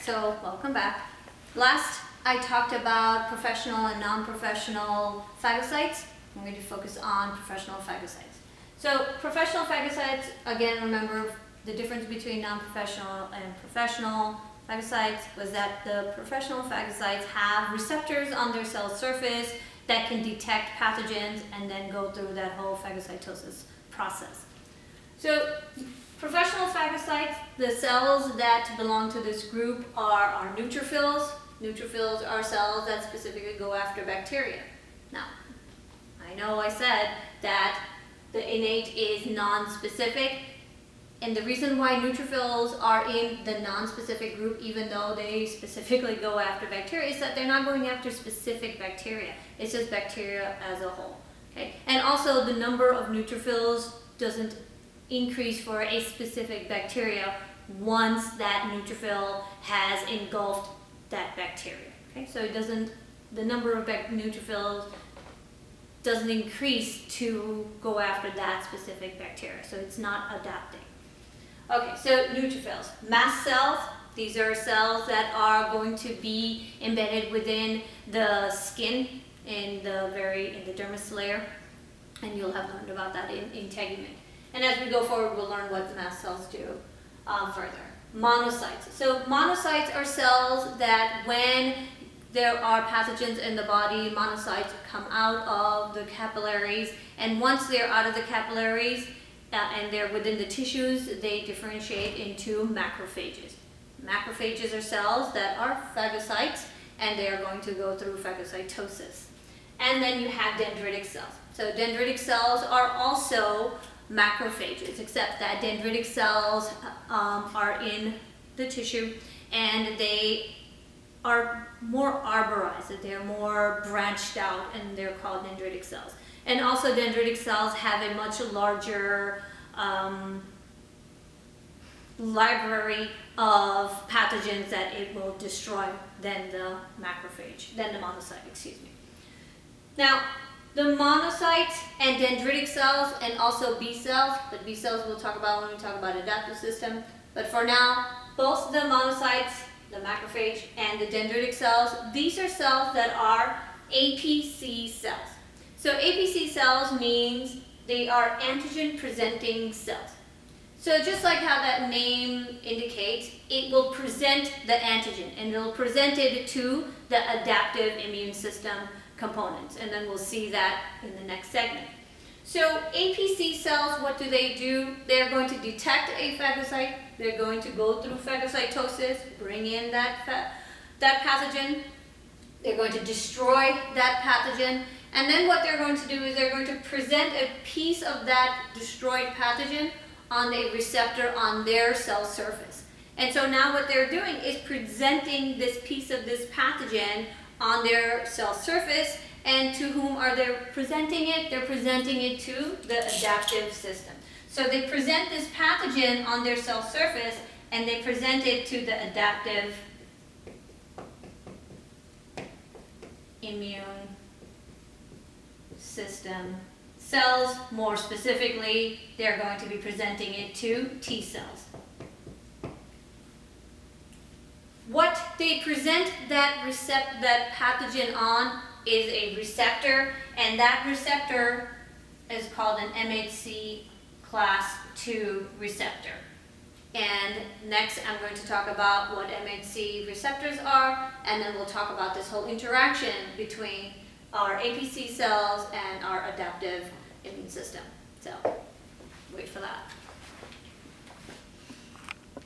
so welcome back. Last I talked about professional and non-professional phagocytes. I'm going to focus on professional phagocytes. So professional phagocytes, again, remember the difference between non-professional and professional phagocytes was that the professional phagocytes have receptors on their cell surface that can detect pathogens and then go through that whole phagocytosis process. So professional phagocytes, the cells that belong to this group are neutrophils. Neutrophils are cells that specifically go after bacteria. Now, I know I said that the innate is non-specific, and the reason why neutrophils are in the non-specific group, even though they specifically go after bacteria, is that they're not going after specific bacteria. It's just bacteria as a whole. Okay? And also the number of neutrophils doesn't increase for a specific bacteria once that neutrophil has engulfed that bacteria. Okay? So it doesn't, the number of neutrophils doesn't increase to go after that specific bacteria. So it's not adapting. Okay, so neutrophils, mast cells, these are cells that are going to be embedded within the skin in the dermis layer, and you'll have learned about that in integument. And as we go forward, we'll learn what the mast cells do further. Monocytes. So monocytes are cells that when there are pathogens in the body, monocytes come out of the capillaries, and once they're out of the capillaries, and they're within the tissues, they differentiate into macrophages. Macrophages are cells that are phagocytes, and they are going to go through phagocytosis. And then you have dendritic cells. So dendritic cells are also macrophages, except that dendritic cells are in the tissue, and they are more arborized, they're more branched out, and they're called dendritic cells. And also dendritic cells have a much larger library of pathogens that it will destroy than the monocyte, excuse me. Now, the monocytes and dendritic cells and also B cells, but B cells we'll talk about when we talk about adaptive system. But for now, both the monocytes, the macrophage, and the dendritic cells, these are cells that are APC cells. So APC cells means they are antigen-presenting cells. So just like how that name indicates, it will present the antigen, and it will present it to the adaptive immune system components, and then we'll see that in the next segment. So APC cells, what do? They're going to detect a phagocyte, they're going to go through phagocytosis, bring in that pathogen, they're going to destroy that pathogen, and then what they're going to do is they're going to present a piece of that destroyed pathogen on a receptor on their cell surface. And so now what they're doing is presenting this piece of this pathogen on their cell surface, and to whom are they presenting it? They're presenting it to the adaptive system. So they present this pathogen on their cell surface, and they present it to the adaptive immune system cells. More specifically, they're going to be presenting it to T cells. What they present that pathogen on is a receptor, and that receptor is called an MHC class II receptor. And next I'm going to talk about what MHC receptors are, and then we'll talk about this whole interaction between our APC cells and our adaptive immune system. So wait for that.